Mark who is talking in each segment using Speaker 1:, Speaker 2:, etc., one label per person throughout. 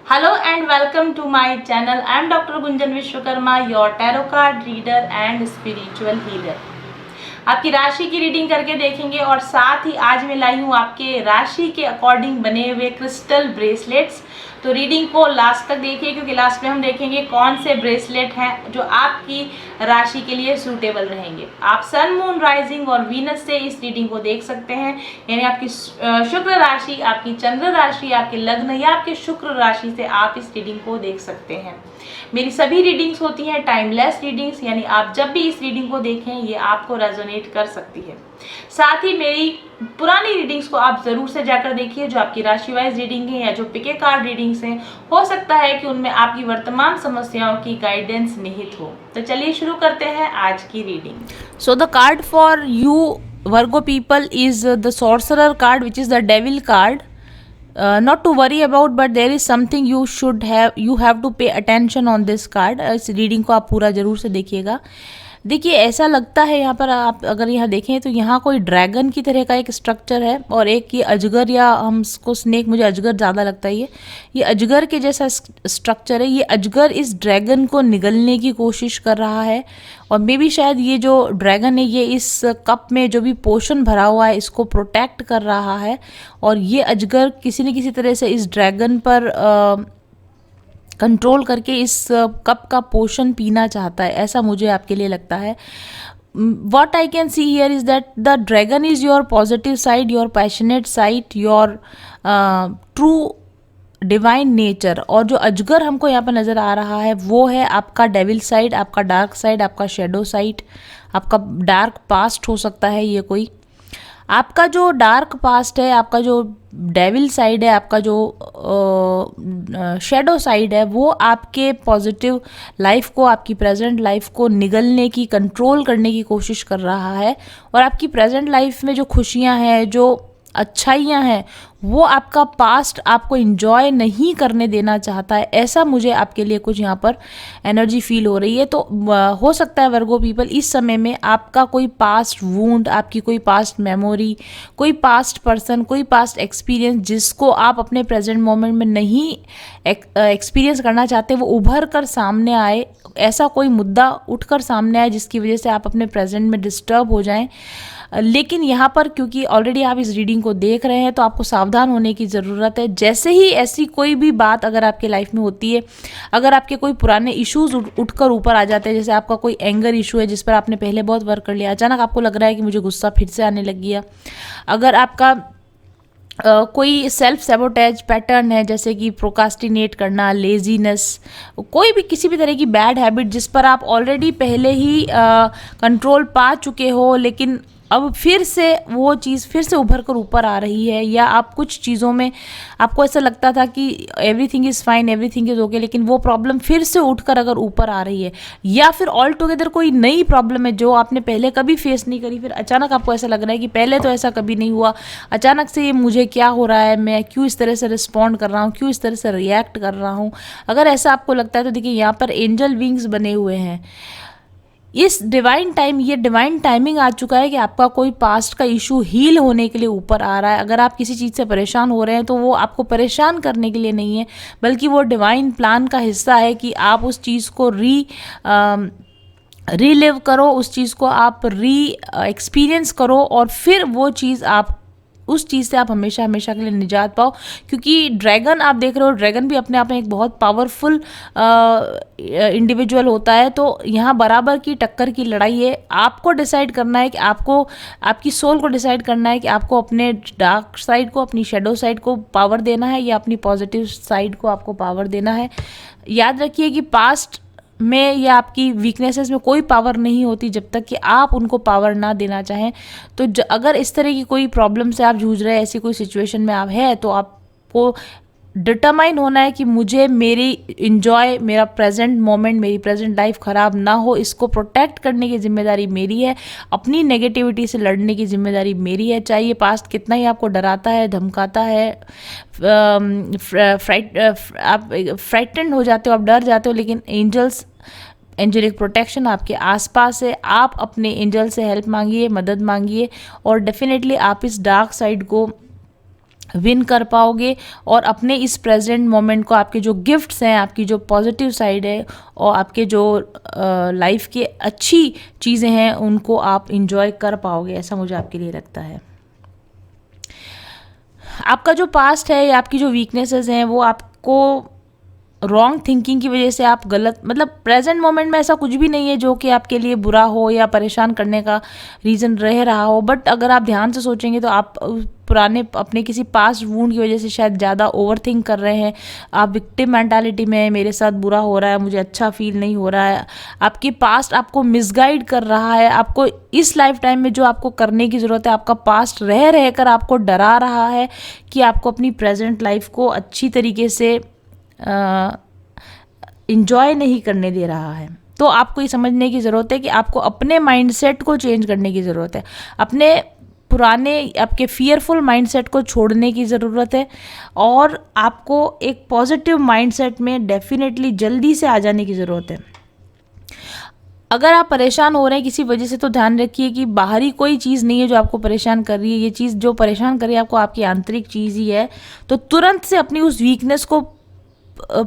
Speaker 1: Hello and welcome to my channel. I am Dr. Gunjan Vishwakarma, your tarot card reader and spiritual healer. आपकी राशि की reading करके देखेंगे और साथ ही आज मैं लाई हूँ आपके राशि के अकॉर्डिंग बने हुए क्रिस्टल ब्रेसलेट्स। तो रीडिंग को लास्ट तक देखिए क्योंकि लास्ट में हम देखेंगे कौन से ब्रेसलेट हैं जो आपकी राशि के लिए सूटेबल रहेंगे। आप सन, मून, राइजिंग और वीनस से इस रीडिंग को देख सकते हैं, यानी आपकी शुक्र राशि, आपकी चंद्र राशि, आपके लग्न या आपके शुक्र राशि से आप इस रीडिंग को देख सकते हैं। मेरी सभी रीडिंग्स होती हैं टाइमलेस रीडिंग्स, यानी आप जब भी इस रीडिंग को देखें ये आपको रेजोनेट कर सकती है। साथ ही मेरी पुरानी रीडिंग्स को आप जरूर से जाकर देखिए, जो आपकी राशि वाइज रीडिंग है या जो पिके कार्ड रीडिंग्स हैं, हो सकता है कि उनमें आपकी वर्तमान समस्याओं की गाइडेंस निहित हो। तो चलिए शुरू करते हैं आज की reading. So the card for you Virgo people is the sorcerer card, which is the devil card. Not to worry about, but there is something you have to pay attention on this card. इस reading को आप पूरा जरूर से देखिएगा। देखिए ऐसा लगता है यहाँ पर, आप अगर यहाँ देखें तो यहाँ कोई ड्रैगन की तरह का एक स्ट्रक्चर है और एक ये अजगर, या हम इसको स्नेक, मुझे अजगर ज़्यादा लगता है। ये अजगर के जैसा स्ट्रक्चर है। ये अजगर इस ड्रैगन को निगलने की कोशिश कर रहा है और मे बी शायद ये जो ड्रैगन है ये इस कप में जो भी पोषण भरा हुआ है इसको प्रोटेक्ट कर रहा है और ये अजगर किसी न किसी तरह से इस ड्रैगन पर कंट्रोल करके इस कप का पोषण पीना चाहता है, ऐसा मुझे आपके लिए लगता है। What I can see here is that the dragon is your positive side, your passionate side, your true divine nature. और जो अजगर हमको यहाँ पर नज़र आ रहा है वो है आपका डेविल साइड, आपका डार्क साइड, आपका शेडो साइड, आपका डार्क पास्ट हो सकता है। ये कोई आपका जो डार्क पास्ट है, आपका जो डेविल साइड है, आपका जो शेडो साइड है, वो आपके पॉजिटिव लाइफ को, आपकी प्रेजेंट लाइफ को निगलने की, कंट्रोल करने की कोशिश कर रहा है और आपकी प्रेजेंट लाइफ में जो खुशियां हैं, जो अच्छाइयाँ हैं, वो आपका पास्ट आपको इंजॉय नहीं करने देना चाहता है। ऐसा मुझे आपके लिए कुछ यहाँ पर एनर्जी फील हो रही है। तो हो सकता है वर्गो पीपल इस समय में आपका कोई पास्ट वूंड, आपकी कोई पास्ट मेमोरी, कोई पास्ट पर्सन, कोई पास्ट एक्सपीरियंस जिसको आप अपने प्रेजेंट मोमेंट में नहीं एक्सपीरियंस करना चाहते, वो उभर कर सामने आए। ऐसा कोई मुद्दा उठकर सामने आए जिसकी वजह से आप अपने प्रेजेंट में डिस्टर्ब हो जाएं। लेकिन यहाँ पर क्योंकि ऑलरेडी आप इस रीडिंग को देख रहे हैं तो आपको सावधान होने की ज़रूरत है। जैसे ही ऐसी कोई भी बात अगर आपके लाइफ में होती है, अगर आपके कोई पुराने इश्यूज उठकर ऊपर आ जाते हैं, जैसे आपका कोई एंगर इशू है जिस पर आपने पहले बहुत वर्क कर लिया, अचानक आपको लग रहा है कि मुझे गुस्सा फिर से आने लग गया, अगर आपका कोई सेल्फ सैबोटेज पैटर्न है जैसे कि प्रोकास्टिनेट करना, लेजीनेस, कोई भी किसी भी तरह की बैड हैबिट जिस पर आप ऑलरेडी पहले ही कंट्रोल पा चुके हो, लेकिन अब फिर से वो चीज़ फिर से उभर कर ऊपर आ रही है, या आप कुछ चीज़ों में आपको ऐसा लगता था कि everything is fine, everything is okay, लेकिन वो प्रॉब्लम फिर से उठकर अगर ऊपर आ रही है, या फिर ऑल टुगेदर कोई नई प्रॉब्लम है जो आपने पहले कभी फेस नहीं करी, फिर अचानक आपको ऐसा लग रहा है कि पहले तो ऐसा कभी नहीं हुआ, अचानक से ये मुझे क्या हो रहा है, मैं क्यों इस तरह से रिस्पॉन्ड कर रहा हूँ, क्यों इस तरह से रिएक्ट कर रहा हूँ। अगर ऐसा आपको लगता है तो देखिए यहाँ पर एंजल विंग्स बने हुए हैं। इस डिवाइन टाइम, ये डिवाइन टाइमिंग आ चुका है कि आपका कोई पास्ट का इशू हील होने के लिए ऊपर आ रहा है। अगर आप किसी चीज़ से परेशान हो रहे हैं तो वो आपको परेशान करने के लिए नहीं है, बल्कि वो डिवाइन प्लान का हिस्सा है कि आप उस चीज़ को रीलिव करो, उस चीज़ को आप एक्सपीरियंस करो और फिर वो चीज़ आप उस चीज़ से आप हमेशा हमेशा के लिए निजात पाओ। क्योंकि ड्रैगन आप देख रहे हो, ड्रैगन भी अपने आप में एक बहुत पावरफुल इंडिविजुअल होता है। तो यहाँ बराबर की टक्कर की लड़ाई है। आपको डिसाइड करना है कि आपको, आपकी सोल को डिसाइड करना है कि आपको अपने डार्क साइड को, अपनी शेडो साइड को पावर देना है या अपनी पॉजिटिव साइड को आपको पावर देना है। याद रखिए कि पास्ट में या आपकी वीकनेसेस में कोई पावर नहीं होती जब तक कि आप उनको पावर ना देना चाहें। तो अगर इस तरह की कोई प्रॉब्लम से आप जूझ रहे हैं, ऐसी कोई सिचुएशन में आप हैं, तो आपको डिटरमाइन होना है कि मुझे मेरी इंजॉय, मेरा प्रेजेंट मोमेंट, मेरी प्रेजेंट लाइफ ख़राब ना हो, इसको प्रोटेक्ट करने की जिम्मेदारी मेरी है। अपनी नेगेटिविटी से लड़ने की जिम्मेदारी मेरी है। चाहे ये पास्ट कितना ही आपको डराता है, धमकाता है, आप फ्राइटेंड हो जाते हो, आप डर जाते हो, लेकिन एंजलिक प्रोटेक्शन आपके आसपास है। आप अपने एंजल से हेल्प मांगिए, मदद मांगिए और डेफिनेटली आप इस डार्क साइड को विन कर पाओगे और अपने इस प्रेजेंट मोमेंट को, आपके जो गिफ्ट्स हैं, आपकी जो पॉजिटिव साइड है और आपके जो लाइफ की अच्छी चीज़ें हैं उनको आप इंजॉय कर पाओगे, ऐसा मुझे आपके लिए लगता है। आपका जो पास्ट है या आपकी जो वीकनेसेस हैं वो आपको रॉन्ग थिंकिंग की वजह से आप गलत, मतलब प्रेजेंट मोमेंट में ऐसा कुछ भी नहीं है जो कि आपके लिए बुरा हो या परेशान करने का रीज़न रह रहा हो, बट अगर आप ध्यान से सोचेंगे तो आप पुराने अपने किसी पास्ट वूंड की वजह से शायद ज़्यादा ओवर थिंक कर रहे हैं। आप विक्टिम मेंटालिटी में, मेरे साथ बुरा हो रहा है, मुझे अच्छा फील नहीं हो रहा है। आपकी पास्ट आपको मिसगाइड कर रहा है। आपको इस लाइफ टाइम में जो आपको करने की ज़रूरत है, आपका पास्ट रह रहकर आपको डरा रहा है कि आपको अपनी प्रेजेंट लाइफ को अच्छी तरीके से इंजॉय नहीं करने दे रहा है। तो आपको ये समझने की ज़रूरत है कि आपको अपने माइंडसेट को चेंज करने की ज़रूरत है, अपने पुराने आपके फियरफुल माइंडसेट को छोड़ने की ज़रूरत है और आपको एक पॉजिटिव माइंडसेट में डेफिनेटली जल्दी से आ जाने की ज़रूरत है। अगर आप परेशान हो रहे हैं किसी वजह से तो ध्यान रखिए कि बाहरी कोई चीज़ नहीं है जो आपको परेशान कर रही है। ये चीज़ जो परेशान कर रही है आपको आपकी आंतरिक चीज़ ही है। तो तुरंत से अपनी उस वीकनेस को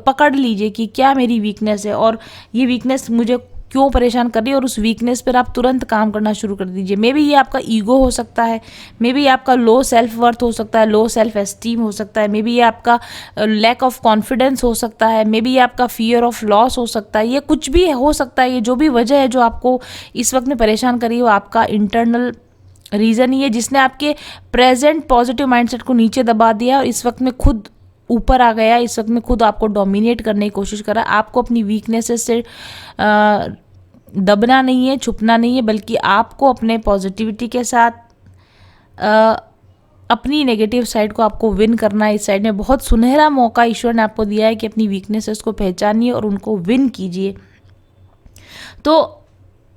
Speaker 1: पकड़ लीजिए कि क्या मेरी वीकनेस है और ये वीकनेस मुझे क्यों परेशान कर रही है, और उस वीकनेस पर आप तुरंत काम करना शुरू कर दीजिए। मे बी ये आपका ईगो हो सकता है, मे बी ये आपका लो सेल्फ वर्थ हो सकता है, लो सेल्फ एस्टीम हो सकता है, मे बी ये आपका लैक ऑफ कॉन्फिडेंस हो सकता है, मे बी ये आपका फियर ऑफ लॉस हो सकता है, ये कुछ भी हो सकता है। ये जो भी वजह है जो आपको इस वक्त में परेशान कर रही है वो आपका इंटरनल रीज़न ही है जिसने आपके प्रेजेंट पॉजिटिव माइंडसेट को नीचे दबा दिया और इस वक्त में खुद ऊपर आ गया। इस वक्त में खुद आपको डोमिनेट करने की कोशिश कर रहा है। आपको अपनी वीकनेसेस से दबना नहीं है, छुपना नहीं है, बल्कि आपको अपने पॉजिटिविटी के साथ अपनी नेगेटिव साइड को आपको विन करना है। इस साइड में बहुत सुनहरा मौका ईश्वर ने आपको दिया है कि अपनी वीकनेसेस को पहचानिए और उनको विन कीजिए। तो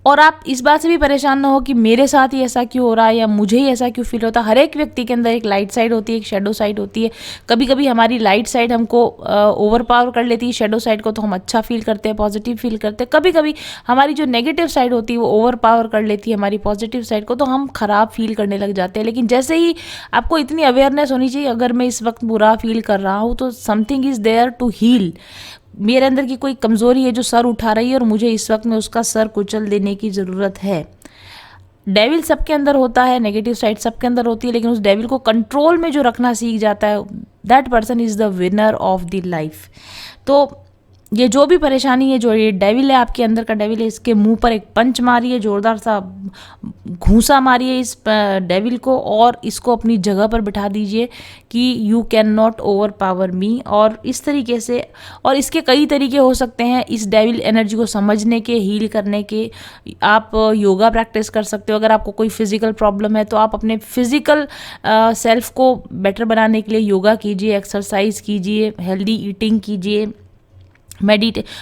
Speaker 1: और आप इस बात से भी परेशान ना हो कि मेरे साथ ही ऐसा क्यों हो रहा है या मुझे ही ऐसा क्यों फील होता है। हर एक व्यक्ति के अंदर एक लाइट साइड होती है, एक शेडो साइड होती है। कभी कभी हमारी लाइट साइड हमको ओवर पावर कर लेती है शेडो साइड को, तो हम अच्छा फील करते हैं, पॉजिटिव फील करते हैं। कभी कभी हमारी जो नेगेटिव साइड होती है वो ओवर पावर कर लेती है हमारी पॉजिटिव साइड को, तो हम ख़राब फील करने लग जाते हैं। लेकिन जैसे ही आपको इतनी अवेयरनेस होनी चाहिए, अगर मैं इस वक्त बुरा फील कर रहा हूँ तो something is there to heal. मेरे अंदर की कोई कमज़ोरी है जो सर उठा रही है और मुझे इस वक्त में उसका सर कुचल देने की ज़रूरत है। डेविल सबके अंदर होता है, नेगेटिव साइड सबके अंदर होती है, लेकिन उस डेविल को कंट्रोल में जो रखना सीख जाता है, that person is the winner of the life. तो ये जो भी परेशानी है, जो ये डेविल है आपके अंदर का डेविल है, इसके मुंह पर एक पंच मारिए, जोरदार सा घूंसा मारिए इस डेविल को और इसको अपनी जगह पर बिठा दीजिए कि you can not overpower me. और इस तरीके से, और इसके कई तरीके हो सकते हैं इस डेविल एनर्जी को समझने के, हील करने के। आप योगा प्रैक्टिस कर सकते हो। अगर आपको कोई फिजिकल प्रॉब्लम है तो आप अपने फिजिकल सेल्फ को बेटर बनाने के लिए योगा कीजिए, एक्सरसाइज कीजिए, हेल्दी ईटिंग कीजिए,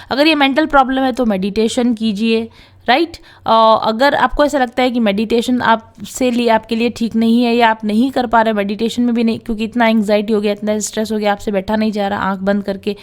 Speaker 1: अगर ये मेंटल प्रॉब्लम है तो मेडिटेशन कीजिए, राइट। अगर आपको ऐसा लगता है कि मेडिटेशन आपके लिए ठीक नहीं है या आप नहीं कर पा रहे मेडिटेशन में भी नहीं, क्योंकि इतना एंग्जाइटी हो गया, इतना स्ट्रेस हो गया, आपसे बैठा नहीं जा रहा, आंख बंद करके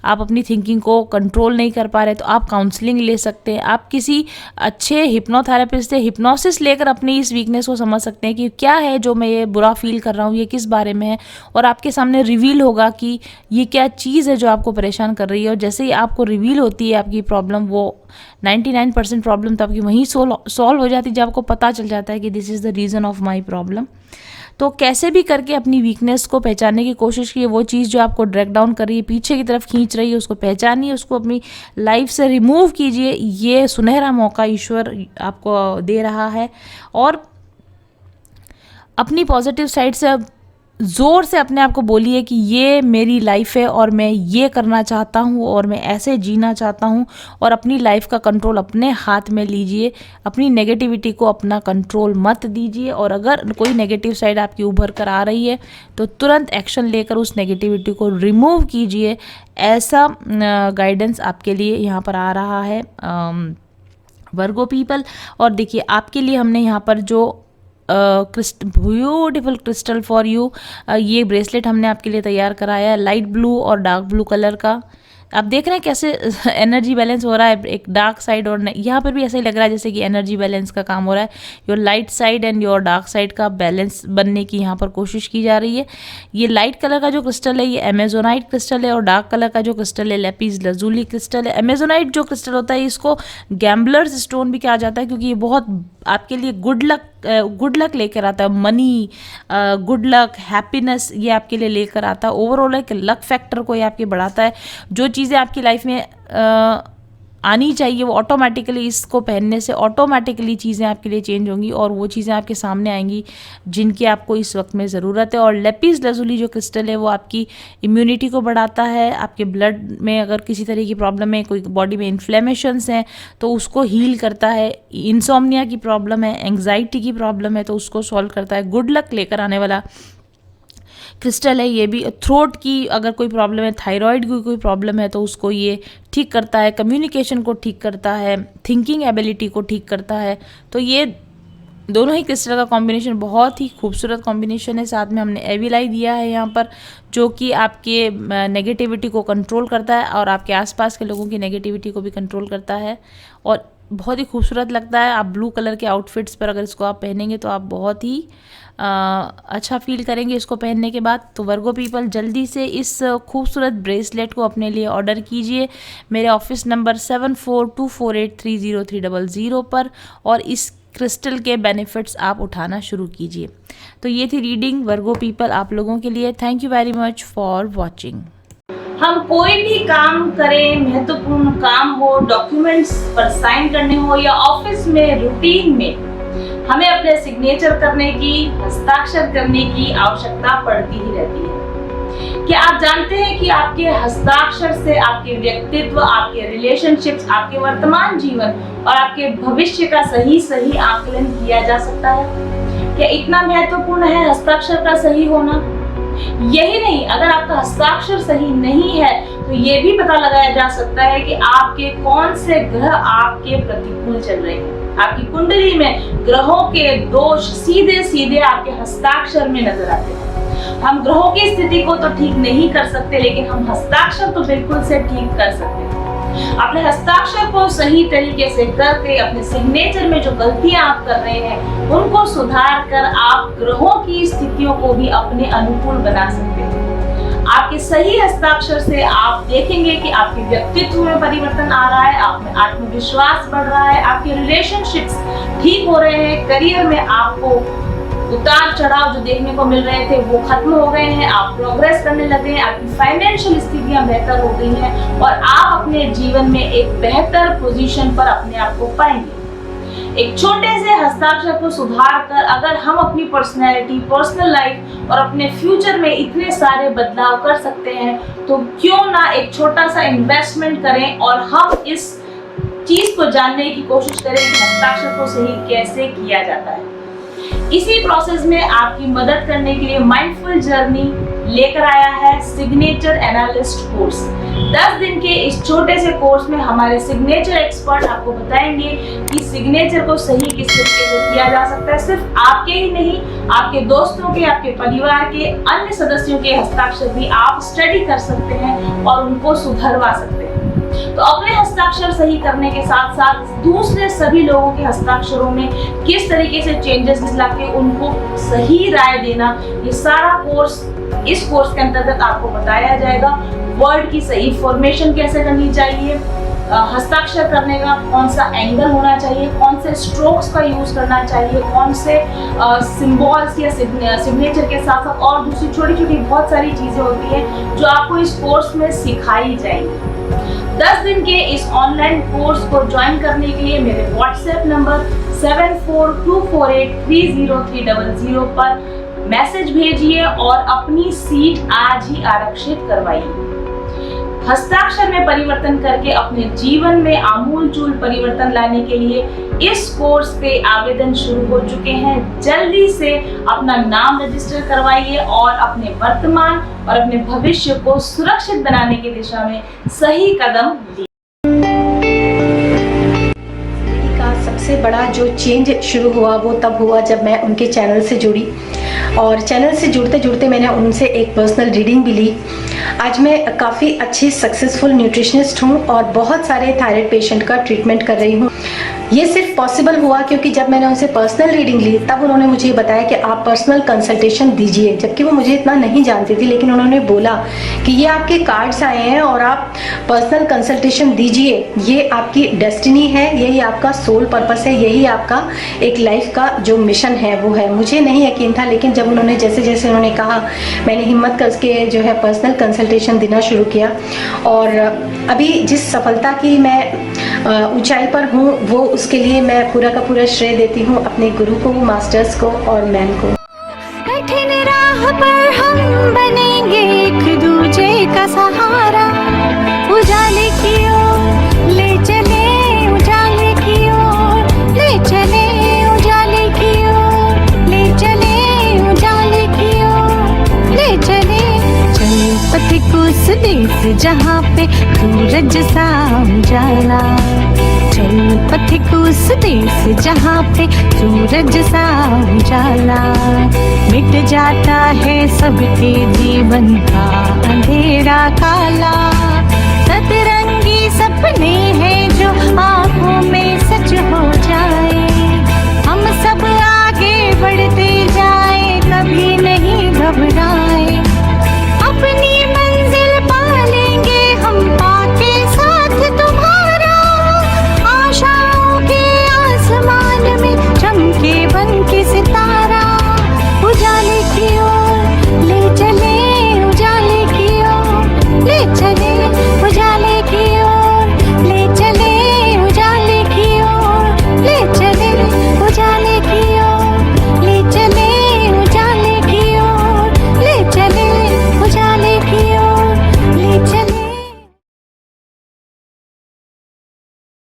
Speaker 1: आप अपनी थिंकिंग को कंट्रोल नहीं कर पा रहे, तो आप काउंसलिंग ले सकते हैं। आप किसी अच्छे हिप्नोथेरेपिस्ट से हिप्नोसिस लेकर अपनी इस वीकनेस को समझ सकते हैं कि क्या है जो मैं ये बुरा फील कर रहा हूँ, ये किस बारे में है, और आपके सामने रिवील होगा कि ये क्या चीज़ है जो आपको परेशान कर रही है। और जैसे ही आपको रिवील होती है आपकी प्रॉब्लम, वो 99% प्रॉब्लम तो आपकी वहीं सॉल्व हो जाती है जब आपको पता चल जाता है कि this is the reason of my problem. तो कैसे भी करके अपनी वीकनेस को पहचानने की कोशिश कीजिए। वो चीज़ जो आपको ड्रैग डाउन कर रही है, पीछे की तरफ खींच रही है, उसको पहचानिए, उसको अपनी लाइफ से रिमूव कीजिए। ये सुनहरा मौका ईश्वर आपको दे रहा है। और अपनी पॉजिटिव साइड से ज़ोर से अपने आप को बोलिए कि ये मेरी लाइफ है और मैं ये करना चाहता हूँ और मैं ऐसे जीना चाहता हूँ, और अपनी लाइफ का कंट्रोल अपने हाथ में लीजिए। अपनी नेगेटिविटी को अपना कंट्रोल मत दीजिए, और अगर कोई नेगेटिव साइड आपकी उभर कर आ रही है तो तुरंत एक्शन लेकर उस नेगेटिविटी को रिमूव कीजिए। ऐसा गाइडेंस आपके लिए यहाँ पर आ रहा है वर्गो पीपल। और देखिए आपके लिए हमने यहाँ पर जो ब्यूटिफुल क्रिस्टल फॉर यू, ये ब्रेसलेट हमने आपके लिए तैयार कराया है, लाइट ब्लू और डार्क ब्लू कलर का। आप देख रहे हैं कैसे एनर्जी बैलेंस हो रहा है, एक डार्क साइड और यहाँ पर भी ऐसा ही लग रहा है जैसे कि एनर्जी बैलेंस का काम हो रहा है। Your light side and your dark side का बैलेंस बनने की यहाँ पर कोशिश की जा रही है। ये लाइट कलर का जो क्रिस्टल है ये अमेजोनाइट क्रिस्टल है और डार्क कलर का जो क्रिस्टल है लेपिस लजुली क्रिस्टल है। अमेजोनाइट जो क्रिस्टल होता है इसको गैम्बलर्स स्टोन भी कहा जाता है, क्योंकि ये बहुत आपके लिए गुड लक लेकर आता है, मनी, गुड लक, हैप्पीनेस ये आपके लिए लेकर आता है। ओवरऑल एक लक फैक्टर को ये आपके बढ़ाता है। जो चीज़ें आपकी लाइफ में आनी चाहिए वो ऑटोमेटिकली, इसको पहनने से ऑटोमेटिकली चीज़ें आपके लिए चेंज होंगी और वो चीज़ें आपके सामने आएंगी जिनकी आपको इस वक्त में ज़रूरत है। और लेपिस लजुली जो क्रिस्टल है वो आपकी इम्यूनिटी को बढ़ाता है। आपके ब्लड में अगर किसी तरह की प्रॉब्लम है, कोई बॉडी में इन्फ्लेमेशंस हैं तो उसको हील करता है। इंसोम्निया की प्रॉब्लम है, एंग्जाइटी की प्रॉब्लम है तो उसको सॉल्व करता है। गुड लक लेकर आने वाला क्रिस्टल है ये भी। थ्रोट की अगर कोई प्रॉब्लम है, थायराइड की कोई प्रॉब्लम है तो उसको ये ठीक करता है। कम्युनिकेशन को ठीक करता है, थिंकिंग एबिलिटी को ठीक करता है। तो ये दोनों ही क्रिस्टल का कॉम्बिनेशन बहुत ही खूबसूरत कॉम्बिनेशन है। साथ में हमने एविलाई दिया है यहाँ पर, जो कि आपके नेगेटिविटी को कंट्रोल करता है और आपके आसपास के लोगों की नेगेटिविटी को भी कंट्रोल करता है और बहुत ही खूबसूरत लगता है। आप ब्लू कलर के आउटफिट्स पर अगर इसको आप पहनेंगे तो आप बहुत ही अच्छा फील करेंगे इसको पहनने के बाद। तो वर्गो पीपल जल्दी से इस खूबसूरत ब्रेसलेट को अपने लिए ऑर्डर कीजिए मेरे ऑफिस नंबर 7424830300 पर और इस क्रिस्टल के बेनिफिट्स आप उठाना शुरू कीजिए। तो ये थी रीडिंग वर्गो पीपल आप लोगों के लिए। Thank you very much for watching.
Speaker 2: हम कोई भी काम करें, महत्वपूर्ण काम हो, डॉक्यूमेंट्स पर साइन करने हो या ऑफिस में रूटीन में, हमें अपने सिग्नेचर करने की, हस्ताक्षर करने की आवश्यकता पड़ती ही रहती है। क्या आप जानते हैं कि आपके हस्ताक्षर से आपके व्यक्तित्व, आपके रिलेशनशिप्स, आपके वर्तमान जीवन और आपके भविष्य का सही आकलन किया जा सकता है? क्या इतना महत्वपूर्ण है हस्ताक्षर का सही होना? यही नहीं, अगर आपका हस्ताक्षर सही नहीं है तो ये भी पता लगाया जा सकता है कि आपके कौन से ग्रह आपके प्रतिकूल चल रहे हैं। आपकी कुंडली में ग्रहों के दोष सीधे आपके हस्ताक्षर में नजर आते हैं। हम ग्रहों की स्थिति को तो ठीक नहीं कर सकते, लेकिन हम हस्ताक्षर तो बिल्कुल से ठीक कर सकते हैं। अपने हस्ताक्षर को सही तरीके से करके अपने सिग्नेचर में जो गलतियां आप कर रहे हैं उनको सुधार कर आप ग्रहों की स्थितियों को भी अपने अनुकूल बना सकते हैं। आपके सही हस्ताक्षर से आप देखेंगे कि आपके व्यक्तित्व में परिवर्तन आ रहा है, आप में आत्मविश्वास बढ़ रहा है, आपके रिलेशनशिप्स ठीक हो रहे हैं, करियर में आपको उतार चढ़ाव जो देखने को मिल रहे थे वो खत्म हो गए हैं, आप प्रोग्रेस करने लगे हैं, आपकी फाइनेंशियल स्थितियां बेहतर हो गई हैं और आप अपने जीवन में एक बेहतर पोजीशन पर अपने आप को पाएंगे। एक छोटे से हस्ताक्षर को सुधार कर अगर हम अपनी पर्सनैलिटी, पर्सनल लाइफ और अपने फ्यूचर में इतने सारे बदलाव कर सकते हैं तो क्यों ना एक छोटा सा इन्वेस्टमेंट करें और हम इस चीज को जानने की कोशिश करें कि हस्ताक्षर को सही कैसे किया जाता है। इसी प्रोसेस में आपकी मदद करने के लिए माइंडफुल जर्नी लेकर आया है सिग्नेचर एनालिस्ट कोर्स। 10 दिन के इस छोटे से कोर्स में हमारे सिग्नेचर एक्सपर्ट आपको बताएंगे कि सिग्नेचर को सही किस तरीके से किया जा सकता है। सिर्फ आपके ही नहीं, आपके दोस्तों के, आपके परिवार के अन्य सदस्यों के हस्ताक्षर भी आप स्टडी कर सकते हैं और उनको सुधरवा सकते हैं। तो अपने हस्ताक्षर सही करने के साथ साथ दूसरे सभी लोगों के हस्ताक्षरों में किस तरीके से चेंजेस लाके उनको सही राय देना, ये सारा कोर्स इस कोर्स के अंतर्गत आपको बताया जाएगा। वर्ड की सही फॉर्मेशन कैसे करनी चाहिए, हस्ताक्षर करने का कौन सा एंगल होना चाहिए, कौन से स्ट्रोक्स का यूज करना चाहिए, कौन से सिंबल्स या सिग्नेचर के साथ साथ और दूसरी छोटी छोटी बहुत सारी चीजें होती हैं जो आपको इस कोर्स में सिखाई जाएंगी। 10 दिन के इस ऑनलाइन कोर्स को ज्वाइन करने के लिए मेरे व्हाट्सएप नंबर 7424830300 पर मैसेज भेजिए और अपनी सीट आज ही आरक्षित करवाइए। हस्ताक्षर में परिवर्तन करके अपने जीवन में आमूलचूल परिवर्तन लाने के लिए इस कोर्स के आवेदन शुरू हो चुके हैं। जल्दी से अपना नाम रजिस्टर करवाइए और अपने वर्तमान और अपने भविष्य को सुरक्षित बनाने की दिशा में सही कदम लीजिए।
Speaker 3: का सबसे बड़ा जो चेंज शुरू हुआ वो तब हुआ जब मैं उनके चैनल से जुड़ी, और चैनल से जुड़ते जुड़ते मैंने उनसे एक पर्सनल रीडिंग भी ली। आज मैं काफ़ी अच्छी सक्सेसफुल न्यूट्रिशनिस्ट हूँ और बहुत सारे थायराइड पेशेंट का ट्रीटमेंट कर रही हूँ। ये सिर्फ पॉसिबल हुआ क्योंकि जब मैंने उनसे पर्सनल रीडिंग ली तब उन्होंने मुझे बताया कि आप पर्सनल कंसल्टेशन दीजिए, जबकि वो मुझे इतना नहीं जानती थी, लेकिन उन्होंने बोला कि ये आपके कार्ड्स आए हैं और आप पर्सनल कंसल्टेशन दीजिए, ये आपकी डेस्टिनी है, यही आपका सोल पर्पस है, यही आपका एक लाइफ का जो मिशन है वो है। मुझे नहीं यकीन था, लेकिन जब उन्होंने जैसे जैसे उन्होंने कहा मैंने हिम्मत करके जो है पर्सनल कंसल्टेशन देना शुरू किया, और अभी जिस सफलता की मैं ऊंचाई पर हूँ वो उसके लिए मैं पूरा का पूरा श्रेय देती हूँ अपने गुरु को, मास्टर्स को और मैम को।
Speaker 4: कठिन राह पर हम बनेंगे एक दूजे का सहारा, उजाले की ओर ले चले, उजाले की ओर ले चले, उजाले की ओर ले चले, उजाले की ओर ले चले। चले पथिक उस देश जहाँ पे सूरज सा उजाला, चल पथिक उस देश जहाँ पे सूरज सा उजाला, मिट जाता है सबके जीवन का अंधेरा काला।